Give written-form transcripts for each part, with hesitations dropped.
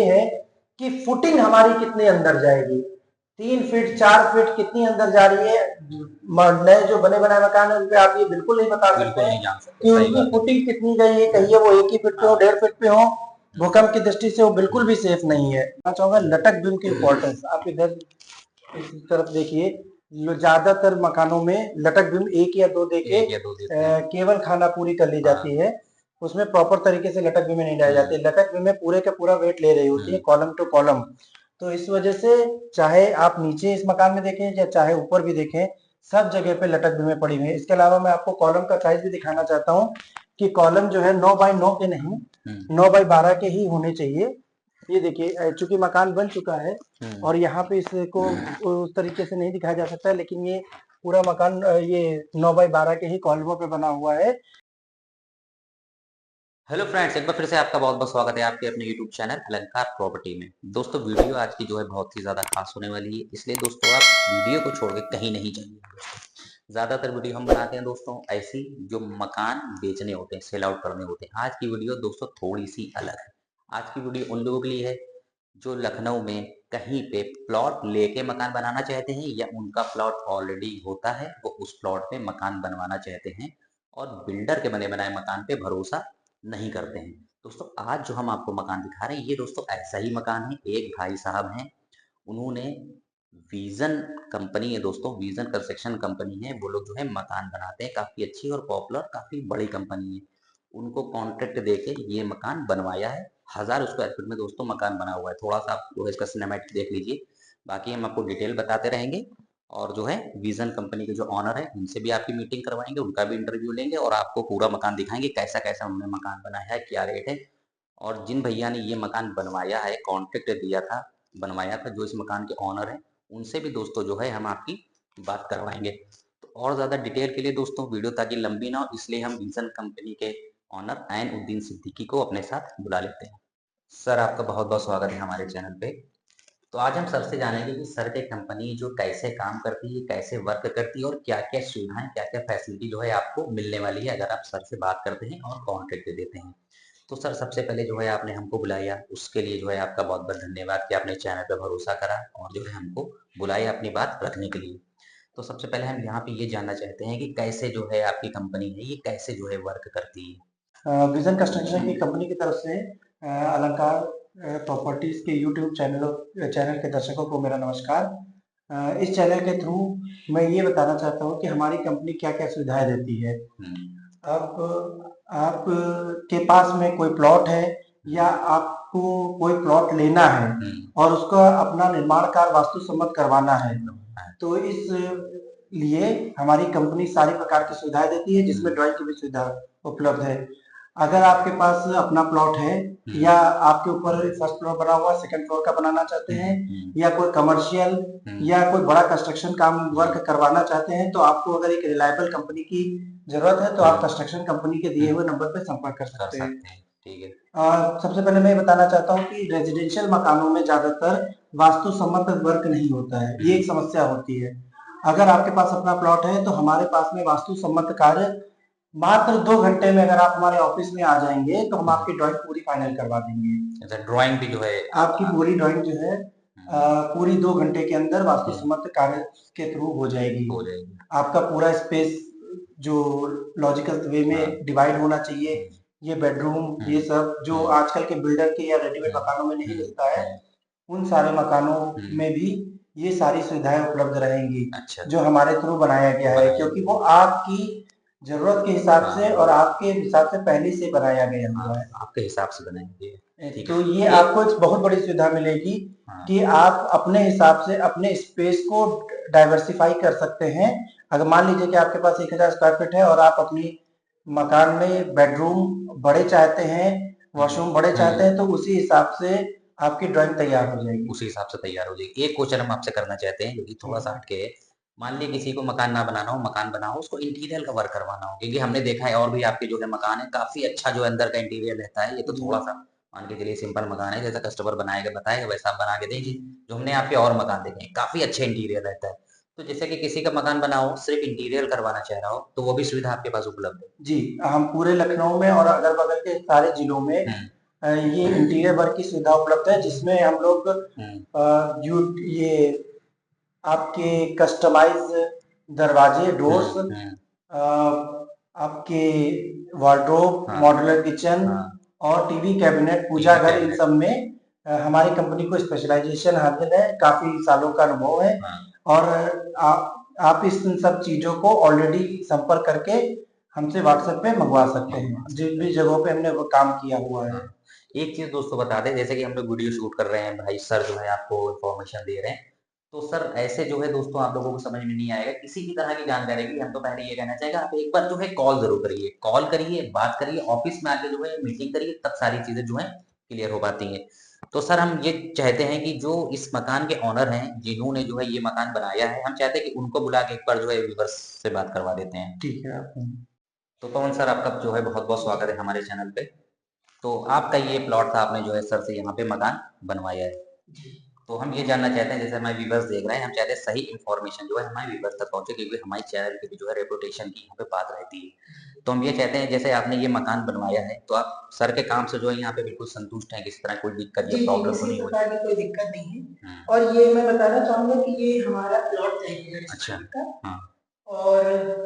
है कि फुटिंग हमारी कितने अंदर जाएगी, 3 फीट 4 फीट कितनी अंदर जा रही है। नए जो बने बनाए मकान है उन पे आप ये बिल्कुल नहीं बता सकते हैं कि उनकी फुटिंग कितनी गई है, कहिए वो 1 ही फीट पे हो, 1.5 फीट पे हो। भूकंप की दृष्टि से वो बिल्कुल भी सेफ नहीं है। मैं चाहूंगा लटक बीम की इम्पोर्टेंस आप इधर इस तरफ देखिए, ज्यादातर मकानों में लटक बीम 1 या 2 देके केवल खाना पूरी कर ली जाती है, उसमें प्रॉपर तरीके से लटक बीमें नहीं डाली जाती। लटक बीमें पूरे का पूरा वेट ले रही होती है कॉलम टू कॉलम। तो इस वजह से चाहे आप नीचे इस मकान में देखें या चाहे ऊपर भी देखें, सब जगह पे लटक बीमें पड़ी हुई है। इसके अलावा मैं आपको कॉलम का साइज भी दिखाना चाहता हूँ कि कॉलम जो है 9 बाई 9 के नहीं, 9 बाई 12 के ही होने चाहिए। ये देखिए, चूंकि मकान बन चुका है और यहाँ पे इसको उस तरीके से नहीं दिखाया जा सकता है, लेकिन ये पूरा मकान ये 9 बाई 12 के ही कॉलमों पे बना हुआ है। हेलो फ्रेंड्स, एक बार फिर से आपका बहुत बहुत स्वागत है आपके अपने यूट्यूब चैनल अलंकार प्रॉपर्टी में। दोस्तों वीडियो आज की जो है बहुत ही ज़्यादा खास होने वाली है, इसलिए दोस्तों आप वीडियो को छोड़ के कहीं नहीं जाइए। ज़्यादातर वीडियो हम बनाते हैं दोस्तों ऐसी जो मकान बेचने होते हैं, सेल आउट करने होते हैं। आज की वीडियो दोस्तों थोड़ी सी अलग है। आज की वीडियो उन लोगों के लिए है जो लखनऊ में कहीं पे प्लॉट लेके मकान बनाना चाहते हैं या उनका प्लॉट ऑलरेडी होता है, वो उस प्लॉट पे मकान बनवाना चाहते हैं और बिल्डर के बने बनाए मकान पे भरोसा नहीं करते हैं। दोस्तों आज जो हम आपको मकान दिखा रहे हैं ये दोस्तों ऐसा ही मकान है। एक भाई साहब हैं, उन्होंने विजन कंपनी है दोस्तों, विजन कंस्ट्रक्शन कंपनी है। वो लोग जो है मकान बनाते हैं, काफ़ी अच्छी और पॉपुलर काफ़ी बड़ी कंपनी है। उनको कॉन्ट्रैक्ट देके ये मकान बनवाया है। 1000 स्क्वायर फीट में दोस्तों मकान बना हुआ है। थोड़ा सा आप जो है इसका सिनेमैटिक देख लीजिए, बाकी हम आपको डिटेल बताते रहेंगे। और जो है विजन कंपनी के जो ऑनर है उनसे भी आपकी मीटिंग करवाएंगे, उनका भी इंटरव्यू लेंगे और आपको पूरा मकान दिखाएंगे कैसा कैसा उन्होंने मकान बनाया है, क्या रेट है। और जिन भैया ने ये मकान बनवाया है, कॉन्ट्रैक्ट दिया था, बनवाया था, जो इस मकान के ऑनर हैं, उनसे भी दोस्तों जो है हम आपकी बात करवाएंगे। तो और ज़्यादा डिटेल के लिए दोस्तों वीडियो ताकि लंबी ना हो, इसलिए हम विजन कंपनी के ऑनर ऐन उद्दीन सिद्दीकी को अपने साथ बुला लेते हैं। सर आपका बहुत बहुत स्वागत है हमारे चैनल पे। तो आज हम सर से जानेंगे कि सर की कंपनी जो कैसे काम करती है, कैसे वर्क करती है और क्या क्या सुविधाएं, क्या क्या फैसिलिटी जो है आपको मिलने वाली है अगर आप सर से बात करते हैं और कॉन्ट्रैक्ट देते हैं। तो सर सबसे पहले जो है आपने हमको बुलाया, उसके लिए जो है आपका बहुत बहुत धन्यवाद कि आपने चैनल पर भरोसा करा और जो है हमको बुलाया अपनी बात रखने के लिए। तो सबसे पहले हम यहाँ पे ये जानना चाहते हैं कि कैसे जो है आपकी कंपनी है ये कैसे जो है वर्क करती है। विजन कंस्ट्रक्शन की कंपनी की तरफ से अलंकार प्रॉपर्टीज के यूट्यूब चैनल के दर्शकों को मेरा नमस्कार। इस चैनल के थ्रू मैं ये बताना चाहता हूँ कि हमारी कंपनी क्या क्या सुविधाएं देती है। आप के पास में कोई प्लॉट है या आपको कोई प्लॉट लेना है और उसका अपना निर्माण कार्य वास्तु सम्मत करवाना है, तो इस लिए हमारी कंपनी सारी प्रकार की सुविधाएं देती है, जिसमें ड्राइंग की भी सुविधा उपलब्ध है। अगर आपके पास अपना प्लॉट है या आपके ऊपर फर्स्ट फ्लोर बना हुआ सेकंड फ्लोर का बनाना चाहते हैं या कोई कमर्शियल या कोई बड़ा कंस्ट्रक्शन काम वर्क करवाना चाहते हैं, तो आपको अगर एक रिलायबल कंपनी की जरूरत है तो आप कंस्ट्रक्शन कंपनी के दिए हुए नंबर पर संपर्क कर सकते हैं। ठीक है। सबसे पहले मैं बताना चाहता हूँ कि रेजिडेंशियल मकानों में ज्यादातर वास्तु सम्मत वर्क नहीं होता है, ये एक समस्या होती है। अगर आपके पास अपना प्लॉट है तो हमारे पास में वास्तु सम्मत कार्य मात्र 2 घंटे में अगर आप हमारे ऑफिस में आ जाएंगे तो हम आपकी ड्राइंग पूरी फाइनल करवा देंगे। अच्छा, ड्राइंग भी जो है आपकी पूरी ड्राइंग जो है पूरी 2 घंटे के अंदर वास्तु सम्मत कार्य के थ्रू हो जाएगी। आपका पूरा स्पेस जो लॉजिकल वे में डिवाइड होना चाहिए, ये बेडरूम ये सब जो आजकल के बिल्डर के या रेडीमेड मकानों में नहीं मिलता है, उन सारे मकानों में भी ये सारी सुविधाएं उपलब्ध रहेंगी। अच्छा। जो हमारे थ्रू बनाया गया है, क्योंकि वो आपकी जरूरत के हिसाब से और आपके हिसाब से पहले से बनाया गया हुआ है। आपके हिसाब से बनाएंगे तो ये आपको एक बहुत बड़ी सुविधा मिलेगी कि आप अपने हिसाब से अपने स्पेस को डाइवर्सिफाई कर सकते हैं। अगर मान लीजिए कि आपके पास 1000 स्क्वायर फीट है और आप अपनी मकान में बेडरूम बड़े चाहते हैं, वॉशरूम बड़े चाहते हैं, तो उसी हिसाब से आपकी ड्राइंग तैयार हो जाएगी। उसी हिसाब से तैयार हो जाएगी। एक क्वेश्चन हम आपसे करना चाहते हैं जो कि थोड़ा सा हटके है। मान लीजिए किसी को मकान ना बनाना हो, मकान बना हो, उसको इंटीरियर का वर्क करवाना हो, क्योंकि हमने देखा है और भी आपके जो है मकान है काफी अच्छा जो अंदर का इंटीरियर रहता है। ये तो थोड़ा सा मान के चलिए सिंपल मकान है, जैसा कस्टमर बनाएगा बताएगा वैसा आप बना के देंगे। जो हमने आपके और मकान देखे हैं काफी अच्छे इंटीरियर रहता है। तो जैसे कि किसी का मकान बना हो सिर्फ इंटीरियर करवाना चाह रहा हो तो वो भी सुविधा आपके पास उपलब्ध है। जी, हम पूरे लखनऊ में और अगल बगल के सारे जिलों में ये इंटीरियर वर्क की सुविधा उपलब्ध है, जिसमें हम लोग ये आपके कस्टमाइज दरवाजे, डोर्स, आपके वार्डरोब, मॉड्यूलर किचन और टीवी कैबिनेट, पूजा घर, इन सब में हमारी कंपनी को स्पेशलाइजेशन हासिल है, काफी सालों का अनुभव है। और आप इन सब चीजों को ऑलरेडी संपर्क करके हमसे व्हाट्सएप पे मंगवा सकते हैं, जिन भी जगहों पे हमने वो काम किया हुआ है। एक चीज दोस्तों बता दें, जैसे कि हम लोग वीडियो शूट कर रहे हैं, भाई सर जो है आपको इन्फॉर्मेशन दे रहे हैं, तो सर ऐसे जो है दोस्तों आप लोगों को समझ में नहीं आएगा किसी भी तरह की जानकारी की, हम तो पहले ये कहना चाहेंगे आप एक बार जो है कॉल जरूर करिए, कॉल करिए, बात करिए, ऑफिस में आके जो है मीटिंग करिए, तब सारी चीजें जो है क्लियर हो पाती है। तो सर हम ये चाहते हैं कि जो इस मकान के ऑनर हैं, जिन्होंने जो है ये मकान बनाया है, हम चाहते हैं कि उनको बुला के एक बार जो है व्यूअर्स से बात करवा देते हैं। ठीक है। तो पवन सर आपका जो है बहुत बहुत स्वागत है हमारे चैनल पे। तो आपका ये प्लॉट था, आपने जो है सर से यहाँ पे मकान बनवाया है, तो हम ये जानना चाहते हैं, जैसे हमारे व्यूवर्स देख रहे हैं, हम चाहते हैं सही इन्फॉर्मेशन जो है हमारे व्यूवर्स तक पहुंचे, क्योंकि हमारे चैनल की भी जो है रेपुटेशन की यहाँ पे बात रहती है। तो हम ये चाहते हैं, जैसे आपने ये मकान बनवाया है, तो आप सर के काम से जो है यहाँ पे बिल्कुल संतुष्ट हैं, किसी तरह कोई दिक्कत या प्रॉब्लम तो नहीं हो रही? कोई दिक्कत नहीं है। और ये मैं बताना चाहूंगा कि ये हमारा प्लॉट है। अच्छा। हाँ। और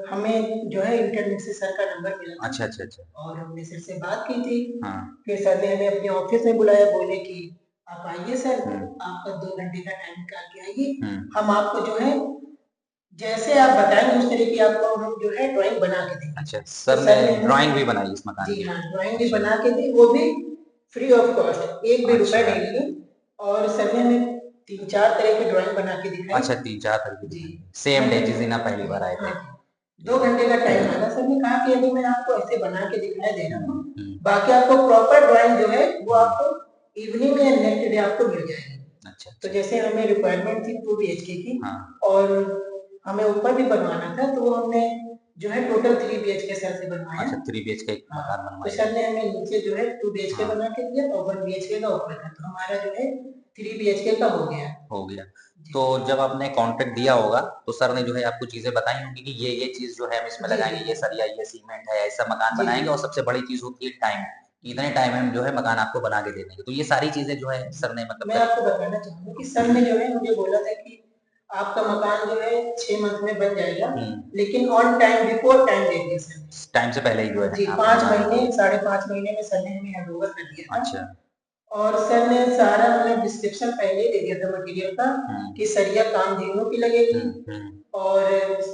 हमें जो है इंटरनेट से सर का नंबर मिला। अच्छा अच्छा अच्छा। और हमने सर से बात की थी। हाँ। फिर सर ने हमें अपने ऑफिस में बुलाया, बोले कि आप आइए सर, आपका 2 घंटे का टाइम निकाल के आइए, हम आपको जो है जैसे आप बताएंगे उस तरह की आपको हम जो है ड्राइंग बना के देंगे। अच्छा, सर ने ड्राइंग भी बनाई इस मकान की? जी हाँ, ड्राइंग भी बना के दी, वो भी फ्री ऑफ कॉस्ट, 1 भी रुपए नहीं लिए। और सर ने हमें 3-4 तरह की ड्राइंग बना के दिखाई। अच्छा, 3-4 तरह की सेम डे जिस दिन आप पहली बार आए थे। 2 घंटे का टाइम लगा। सर ने कहा कि अभी मैं आपको ऐसे बना के दिखाई दे रहा हूँ, बाकी आपको प्रॉपर ड्राइंग जो है वो आपको इवनिंग में या नेक्स्ट डे आपको मिल जाएगी। अच्छा। तो जैसे हमें रिक्वायरमेंट थी 2 BHK की, और हमें ऊपर भी बनवाना था, तो हमने जो है टोटल 3 BHK सर से बनवाया। अच्छा, 3 BHK मकान बनवाया। तो सर ने हमें नीचे जो है 2 BHK बना के दिया और 1 BHK का ऊपर था, तो हमारा जो है 3 BHK का हो गया। तो जब आपने कॉन्ट्रैक्ट दिया होगा तो सर ने जो है आपको चीजें बताई होंगी कि ये चीज जो है हम इसमें लगाएंगे, ये सरिया, ये सीमेंट है, ऐसा मकान बनाएंगे, और सबसे बड़ी चीज होती है टाइम, इतने टाइम में हम जो है मकान आपको बना के दे देंगे। तो ये सारी चीजें जो है सर ने मतलब, मैं आपको बताना चाहूंगा कि सर ने जो है मुझे बोला था कि आपका मकान जो है 6 मंथ में बन जाएगा, लेकिन ऑन टाइम, बिफोर टाइम दे दिया सर ने। टाइम से पहले ही जो है जी, 5 महीने, 5.5 महीने में सर ने हमें हैंडओवर कर दिया था। अच्छा। और सर ने सारा मतलब डिस्क्रिप्शन पहले ही दे दिया था मटेरियल का, कि सरिया काम दिनों की लगेगी, और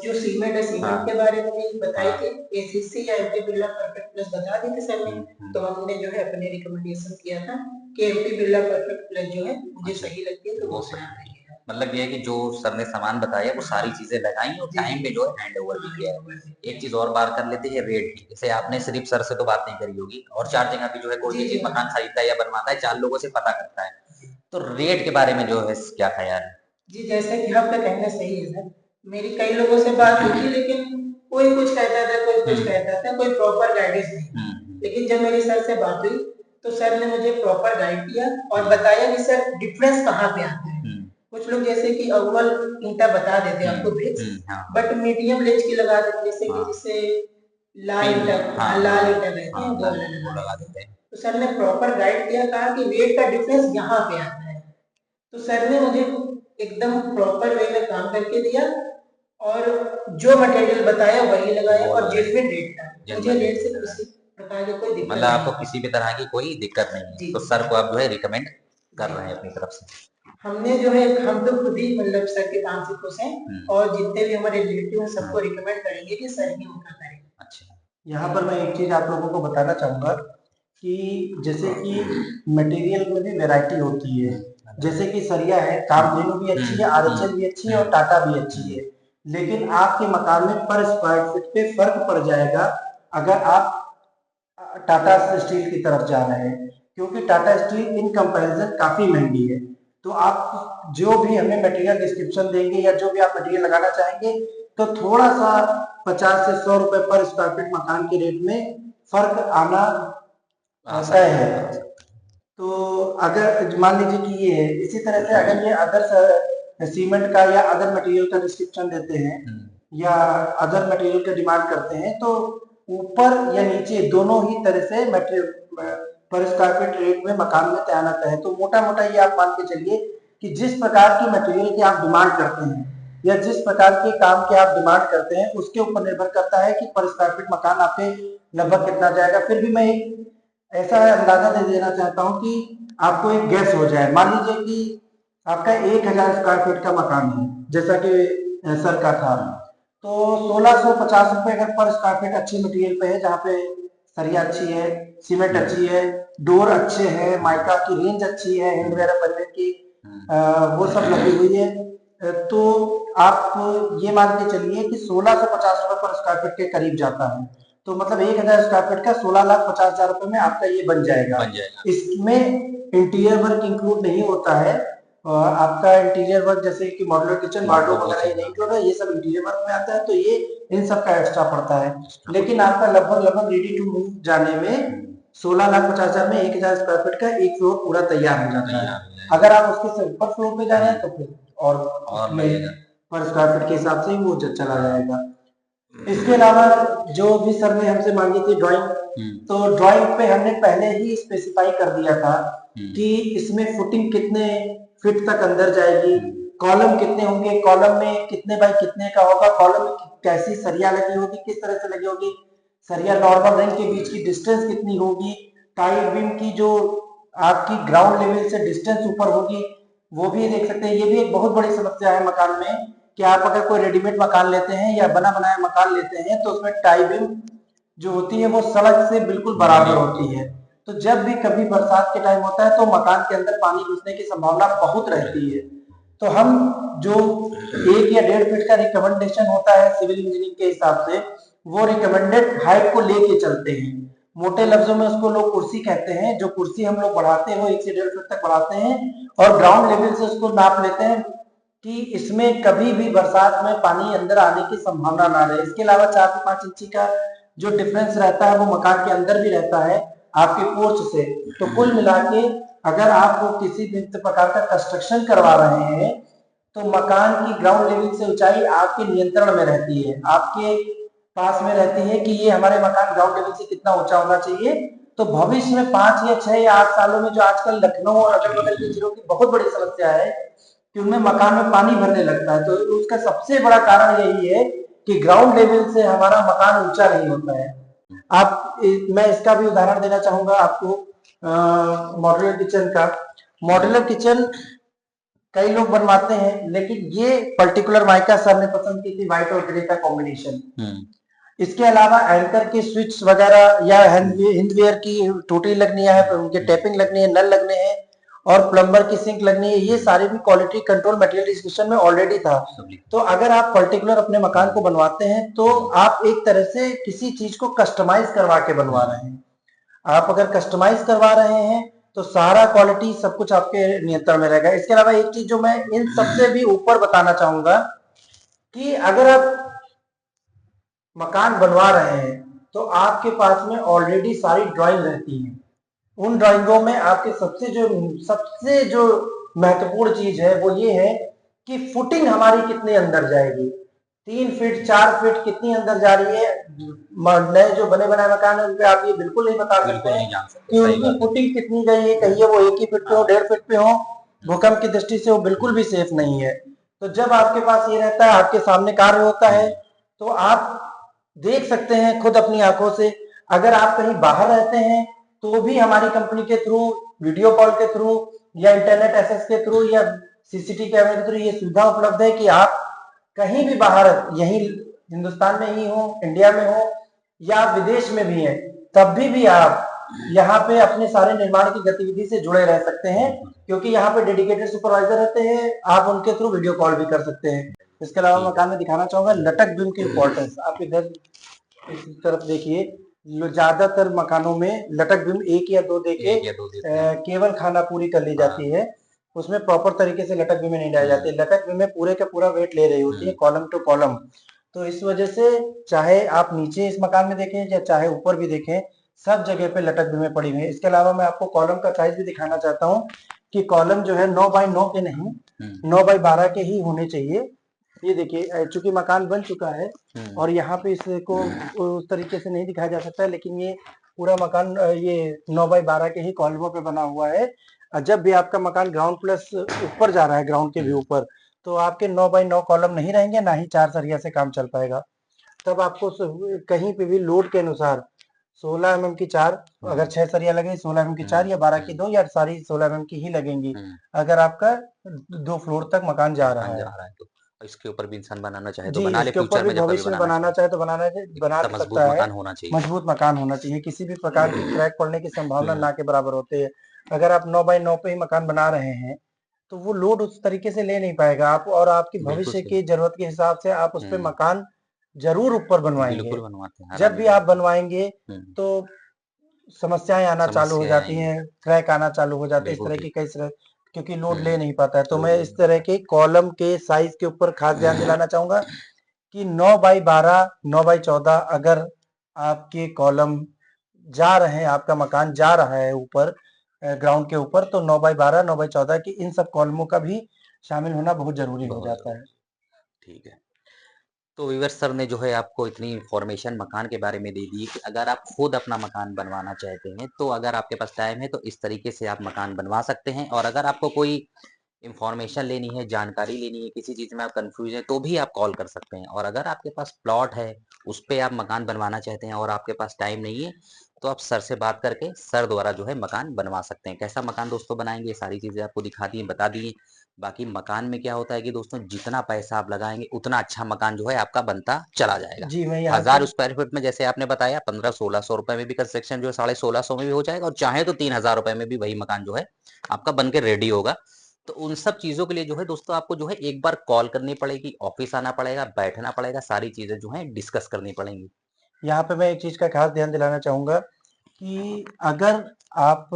जो सीमेंट है सीमेंट के बारे में भी बताई थी, ACC या MP बिरला परफेक्ट प्लस बता दी थी सर ने। तो हमने जो है अपने रिकमेंडेशन किया था कि MP बिरला परफेक्ट प्लस जो है मुझे सही लगती है, तो वो सही। मतलब ये है कि जो सर ने सामान बताया वो सारी चीजें लगाई और टाइम पे जो है हैंड ओवर भी किया है। एक चीज और बात कर लेते हैं रेट की, जैसे आपने सिर्फ सर से तो बात नहीं करी होगी, और 4 जगह भी जो है कोई भी चीज मकान खरीदता है या बनवाता है 4 लोगों से पता करता है, तो रेट के बारे में जो है क्या ख्याल है? जी, जैसे कि आपका कहना सही है सर, मेरी कई लोगों से बात हुई थी, लेकिन कोई कुछ कहता था, कोई कुछ कहता था, कोई प्रॉपर गाइडेंस नहीं। लेकिन जब मेरी सर से बात हुई तो सर ने मुझे प्रॉपर गाइड किया और बताया कि सर डिफरेंस कहाँ पे आता है। कुछ लोग जैसे कि अव्वल ईंटा बता देते हैं आपको ब्रिक्स, बट मीडियम रेंज की लगा देते हैं, जैसे कि जिसे लाल ईंटा कहते हैं, वो लगा देते हैं। तो सर ने प्रॉपर गाइड किया, कहा कि वेट का डिफरेंस यहाँ पे आता है। तो सर ने मुझे एकदम प्रॉपर वे में काम करके दिया, और जो मटेरियल बताया वही लगाया, और जेन्युइन रेट था। मुझे रेट से किसी प्रकार की कोई दिक्कत, मतलब आपको किसी भी तरह की कोई दिक्कत नहीं है, तो सर को आप जो है रिकमेंड कर रहे हैं अपनी तरफ से। हमने जो है, हम तो खुद ही मतलब सर के काम से खुश हैं, और जितने भी हमारे रिलेटिव हैं सबको रिकमेंड करेंगे कि सर ही उनका करें। अच्छा। यहाँ पर मैं एक चीज आप लोगों को बताना चाहूंगा कि जैसे कि मटेरियल में भी वैरायटी होती है, जैसे कि सरिया है, कामधेनु भी अच्छी है, RHL भी अच्छी है, और टाटा भी अच्छी है, लेकिन आपके मकान में पर स्क्वायर फीट पे फर्क पड़ जाएगा अगर आप टाटा स्टील की तरफ जा रहे हैं, क्योंकि टाटा स्टील इन कंपैरिजन काफी महंगी है। तो आप जो भी हमें मटेरियल डिस्क्रिप्शन देंगे या जो भी आप मटेरियल लगाना चाहेंगे, तो थोड़ा सा 50 से 100 रुपए पर स्क्वायर फीट मकान के रेट में फर्क आना तय है। तो अगर मान लीजिए कि ये है, इसी तरह से अगर ये अदर सीमेंट का या अदर मटेरियल का डिस्क्रिप्शन देते हैं या अदर मटेरियल का डिमांड करते हैं, तो ऊपर या नीचे दोनों ही तरह से मटेरियल पर स्क्वायर फीट रेट में मकान में तैनात है। तो मोटा मोटा ये आप मान के चलिए कि जिस प्रकार की मटेरियल की आप डिमांड करते हैं या जिस प्रकार के काम के आप डिमांड करते हैं उसके ऊपर निर्भर करता है कि पर स्क्वायर फीट मकान आपके लगभग कितना जाएगा। फिर भी मैं एक ऐसा अंदाजा दे देना चाहता हूँ कि आपको एक गैस हो जाए। मान लीजिए कि आपका 1000 स्क्वायर फीट का मकान है जैसा कि सर का था, तो 1650 रुपए अगर पर स्क्वायर फीट अच्छी मटेरियल पे है, जहाँ पे सरिया अच्छी है, सीमेंट अच्छी है, डोर अच्छे हैं, माइका की रेंज अच्छी है, हैंड वगैरह बनने की वो सब लगी हुई है, तो आप ये मान के चलिए कि 1650 रुपए पर स्क्वायर फीट के करीब जाता है। तो मतलब 1000 स्क्वायर फीट का 16,50,000 रुपए में आपका ये बन जाएगा। इसमें इंटीरियर वर्क इंक्लूड नहीं होता है। आपका इंटीरियर वर्क जैसे कि मॉड्यूलर किचन, वार्डरोब वगैरह ये नहीं इंक्लूड है, ये सब इंटीरियर वर्क में आता है, तो ये इन सब का एक्स्ट्रा पड़ता है। लेकिन आपका लगभग रेडी टू मूव जाने में 16,50,000 में 1000 स्क्वायर फीट का एक फ्लोर पूरा तैयार हो जाता है। अगर आप उसके ऊपर फ्लोर पे जा रहे हैं तो फिर और पर स्क्वायर फीट के हिसाब से ही वो चला जाएगा। इसके अलावा जो भी सर ने हमसे मांगी थी ड्राइंग, तो ड्राइंग पे हमने पहले ही स्पेसिफाई कर दिया था कि इसमें फुटिंग कितने फीट तक अंदर जाएगी, कॉलम कितने होंगे, कॉलम में कितने बाई कितने का होगा, कॉलम में कैसी सरिया लगी होगी, किस तरह से लगी होगी, सरिया नॉर्मल रेंज के बीच की डिस्टेंस कितनी होगी, टाई बीम की जो आपकी ग्राउंड लेवल से डिस्टेंस ऊपर होगी वो भी देख सकते हैं। ये भी एक बहुत बड़ी समस्या है मकान में कि आप अगर कोई रेडीमेड मकान लेते हैं या बना बनाया मकान लेते हैं तो उसमें टाई बीम जो होती है वो सड़क से बिल्कुल बराबर होती है। तो जब भी कभी बरसात के टाइम होता है तो मकान के अंदर पानी घुसने की संभावना बहुत रहती है। तो हम जो 1 या 1.5 फीट का रिकमेंडेशन होता है सिविल इंजीनियरिंग के हिसाब से, वो रिकमेंडेड हाइट को लेके चलते हैं। मोटे लफ्जों में उसको लोग कुर्सी कहते हैं। जो कुर्सी हम लोग बढ़ाते हैं वो 1 से 1.5 फीट तक बढ़ाते हैं और ग्राउंड लेवल से उसको नाप लेते हैं कि इसमें कभी भी बरसात में पानी अंदर आने की संभावना ना रहे। इसके अलावा 4 से 5 इंची का जो डिफरेंस रहता है वो मकान के अंदर भी रहता है आपके पोर्च से। तो कुल मिला के अगर आप किसी भी प्रकार का कंस्ट्रक्शन करवा रहे हैं तो मकान की ग्राउंड लेवल से ऊंचाई आपके नियंत्रण में रहती है, आपके पास में रहती है कि ये हमारे मकान ग्राउंड लेवल से कितना ऊंचा होना चाहिए। तो भविष्य में 5 या 6 या 8 सालों में जो आजकल लखनऊ और अगल बगल के जिलों की बहुत बड़ी समस्या है कि उनमें मकान में पानी भरने लगता है, तो उसका सबसे बड़ा कारण यही है कि ग्राउंड लेवल से हमारा मकान ऊंचा नहीं होता है। मैं इसका भी उदाहरण देना चाहूंगा आपको मॉड्यूलर किचन का। मॉड्यूलर किचन कई लोग बनवाते हैं लेकिन ये पर्टिकुलर माइका सर ने पसंद की थी व्हाइट और ग्रे का कॉम्बिनेशन। इसके अलावा एंकर के स्विच वगैरह या हिंदवेयर की टूटी लगनी है, उनके टैपिंग लगनी है, नल लगने हैं और प्लम्बर की सिंक लगनी है, ये सारे भी क्वालिटी कंट्रोल मटेरियल डिस्कशन में ऑलरेडी था। तो अगर आप पर्टिकुलर अपने मकान को बनवाते हैं तो आप एक तरह से किसी चीज को कस्टमाइज करवा के बनवा रहे हैं। आप अगर कस्टमाइज करवा रहे हैं तो सारा क्वालिटी सब कुछ आपके नियंत्रण में रहेगा। इसके अलावा एक चीज जो मैं इन सबसे भी ऊपर बताना चाहूंगा कि अगर आप मकान बनवा रहे हैं तो आपके पास में ऑलरेडी सारी ड्राइंग रहती है। उन ड्राइंगों में आपके सबसे जो महत्वपूर्ण चीज है वो ये है कि फुटिंग हमारी कितने अंदर जाएगी, 3 फीट 4 फीट कितनी अंदर जा रही है। नए जो बने बनाए मकान है उन पे आप ये बिल्कुल नहीं बता सकते हैं कि उनकी फुटिंग कितनी गई है, कहिए वो 1 ही फीट पे हो, 1.5 फीट पे हो, भूकंप की दृष्टि से वो बिल्कुल भी सेफ नहीं है। तो जब आपके पास ये रहता है, आपके सामने कार्य होता है, तो आप देख सकते हैं खुद अपनी आंखों से। अगर आप कहीं बाहर रहते हैं तो भी हमारी कंपनी के थ्रू, वीडियो कॉल के थ्रू या इंटरनेट एक्सेस के थ्रू या सीसीटीवी कैमरे के थ्रू ये सुविधा उपलब्ध है कि आप कहीं भी बाहर, यहीं हिंदुस्तान में ही हो, इंडिया में हो या विदेश में भी है, तब भी आप यहाँ पे अपने सारे निर्माण की गतिविधि से जुड़े रह सकते हैं क्योंकि यहाँ पे डेडिकेटेड सुपरवाइजर रहते हैं। आप उनके थ्रू वीडियो कॉल भी कर सकते हैं। इसके अलावा मकान में दिखाना चाहूंगा लटक बीम की इंपॉर्टेंस। आप इधर इस तरफ देखिए, ज्यादातर मकानों में लटक बीम 1 या 2 देके केवल खाना पूरी कर ली जाती है, उसमें प्रॉपर तरीके से लटक बीमें नहीं डाली जाती। लटक बीमें पूरे का पूरा वेट ले रही होती है कॉलम टू कॉलम। तो इस वजह से चाहे आप नीचे इस मकान में देखें या चाहे ऊपर भी देखें, सब जगह पे लटक बीमें पड़ी हुई है। इसके अलावा मैं आपको कॉलम का साइज भी दिखाना चाहता हूँ कि कॉलम जो है 9 बाई 9 के नहीं 9 बाई 12 के ही होने चाहिए। ये देखिए चूंकि मकान बन चुका है और यहाँ पे इसको उस तरीके से नहीं दिखाया जा सकता है, लेकिन ये पूरा मकान ये 9x12 के ही कॉलमों पे बना हुआ है। जब भी आपका मकान ग्राउंड प्लस ऊपर जा रहा है, ग्राउंड के भी ऊपर, तो आपके 9x9 कॉलम नहीं रहेंगे, ना ही 4 सरिया से काम चल पाएगा। तब आपको कहीं पे भी लोड के अनुसार 16 mm की 4, अगर 6 सरिया लगे 16 mm की 4 या 12 की 2 या सारी 16 mm की ही लगेंगी, अगर आपका 2 फ्लोर तक मकान जा रहा है। तो इसके ऊपर भी इंसान बनाना चाहे तो जी, बना ले, इसके ऊपर फ्यूचर भी में जब कभी भविष्य में बनाना चाहे तो बना इतना मजबूत सकता है। मकान होना चाहिए। मजबूत मकान होना चाहिए, किसी भी प्रकार की क्रैक पड़ने की संभावना ना के बराबर होती है। अगर आप 9x9 पे ही मकान बना रहे हैं, तो वो लोड उस तरीके से ले नहीं पाएगा आप, और आपकी बिल्कुल भविष्य सही। की जरूरत के हिसाब से आप उस पे मकान जरूर ऊपर बनवाएंगे। बिल्कुल बनवाते हैं, जब आराम भी आप बनवाएंगे तो समस्याएं आना चालू हो समस्याएं जाती आएंगी। हैं, क्रैक आना चालू हो जाते हैं, इस बिल्कुल तरह की ठीक। कई तरह, क्योंकि लोड ले नहीं पाता है। तो लोड मैं ले इस नहीं तरह पाता के कॉलम के साइज के ऊपर खास ध्यान दिलाना चाहूंगा कि 9x12, 9x14 अगर आपके कॉलम जा रहे हैं, आपका मकान जा रहा है ऊपर ग्राउंड के ऊपर, तो 9x12, 9x14 की इन सब कॉलमों का भी शामिल होना बहुत जरूरी हो बहुत जाता है। ठीक है। तो व्यूअर्स, सर ने जो है आपको इतनी इन्फॉर्मेशन मकान के बारे में दे दी कि अगर आप खुद अपना मकान बनवाना चाहते हैं, तो अगर आपके पास टाइम है तो इस तरीके से आप मकान बनवा सकते हैं। और अगर आपको कोई इन्फॉर्मेशन लेनी है, जानकारी लेनी है, किसी चीज़ में आप कंफ्यूज हैं, तो भी आप कॉल कर सकते हैं। और अगर आपके पास प्लॉट है, उस पे आप मकान बनवाना चाहते हैं और आपके पास टाइम नहीं है, तो आप सर से बात करके सर द्वारा जो है मकान बनवा सकते हैं। कैसा मकान दोस्तों बनाएँगे, ये सारी चीज़ें आपको दिखा दी, बता दी। बाकी मकान में क्या होता है कि दोस्तों, जितना पैसा आप लगाएँगे, उतना अच्छा मकान जो है आपका बनता चला जाएगा। जी, मैं यहाँ पे 1000 स्क्वायर फीट में जैसे आपने बताया 1500-1600 रुपए में भी कंस्ट्रक्शन जो है 1650 में भी हो जाएगा, और चाहे तो 3000 रुपए में भी वही मकान जो है आपका बन के रेडी होगा। तो उन सब चीज़ों के लिए जो है दोस्तों, आपको जो है एक बार कॉल करनी पड़ेगी, ऑफिस आना पड़ेगा, बैठना पड़ेगा, सारी चीज़ें जो हैं डिस्कस करनी पड़ेंगी। यहाँ पे मैं एक चीज का खास ध्यान दिलाना चाहूंगा कि अगर आप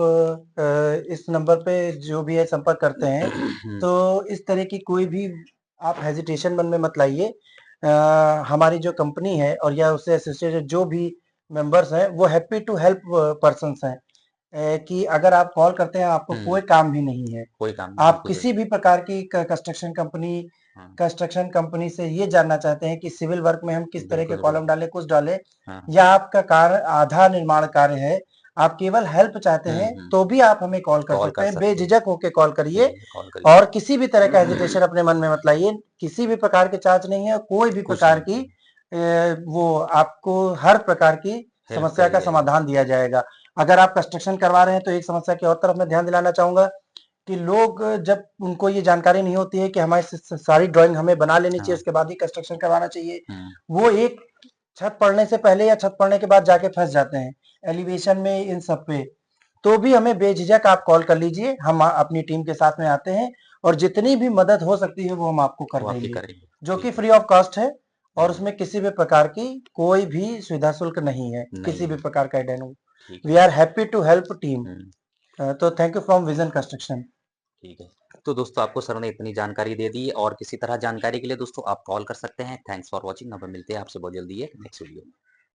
इस नंबर पे जो भी है संपर्क करते हैं, तो इस तरह की कोई भी आप हेजिटेशन मन में मत लाइए। हमारी जो कंपनी है और या उससे एसोसिएटेड जो भी मेंबर्स हैं, वो हैप्पी टू हेल्प पर्सन्स हैं। कि अगर आप कॉल करते हैं, आपको कोई काम भी नहीं है। कोई काम नहीं, आप बिल्कुल सही। किसी भी प्रकार की हाँ, कंस्ट्रक्शन कंपनी से ये जानना चाहते हैं कि सिविल वर्क में हम किस तरह के बिल्कुल, कॉलम डालें, कुछ डालें, हाँ, या आपका कार्य आधा निर्माण कार्य है, आप केवल हेल्प चाहते हैं, तो भी आप हमें कॉल कर कॉल सकते कर हैं। सकते हैं। बेझिझक होके कॉल करिए, बेझिझक कॉल करिए। और किसी भी तरह का हेजिटेशन अपने मन में मत लाइए। किसी भी प्रकार के चार्ज नहीं है, कोई भी कुछ प्रकार नहीं, की वो आपको हर प्रकार की हेल्प समस्या करी का जाएगी। समाधान दिया जाएगा। अगर आप कंस्ट्रक्शन करवा रहे हैं, तो एक समस्या की और तरफ मैं ध्यान दिलाना चाहूंगा कि लोग जब उनको ये जानकारी नहीं होती है कि हमारी सारी ड्राइंग हमें बना लेनी चाहिए, हाँ, उसके बाद ही कंस्ट्रक्शन करवाना चाहिए, वो एक छत पड़ने से पहले या छत पड़ने के बाद जाके फंस जाते हैं एलिवेशन में, इन सब पे। तो भी हमें बेझिझक आप कॉल कर लीजिए, हम अपनी टीम के साथ में आते हैं, और जितनी भी मदद हो सकती है वो हम आपको कर वो आपकी देंगे, करेंगे। जो कि ठीक है। फ्री ऑफ कॉस्ट है। और उसमें किसी भी प्रकार की कोई भी सुविधा शुल्क नहीं है, किसी नहीं भी है। प्रकार का डेनो। ठीक वी है। Are happy to help team. हुँ, तो thank you from Vision Construction. ठीक है। तो दोस्तों, आपको सर ने इतनी जानकारी दे दी है, और किसी तरह जानकारी के लिए दोस्तों आप कॉल कर सकते हैं। Thanks for watching. अब मिलते हैं आपसे बहुत जल्दी एक नेक्स्ट वीडियो में।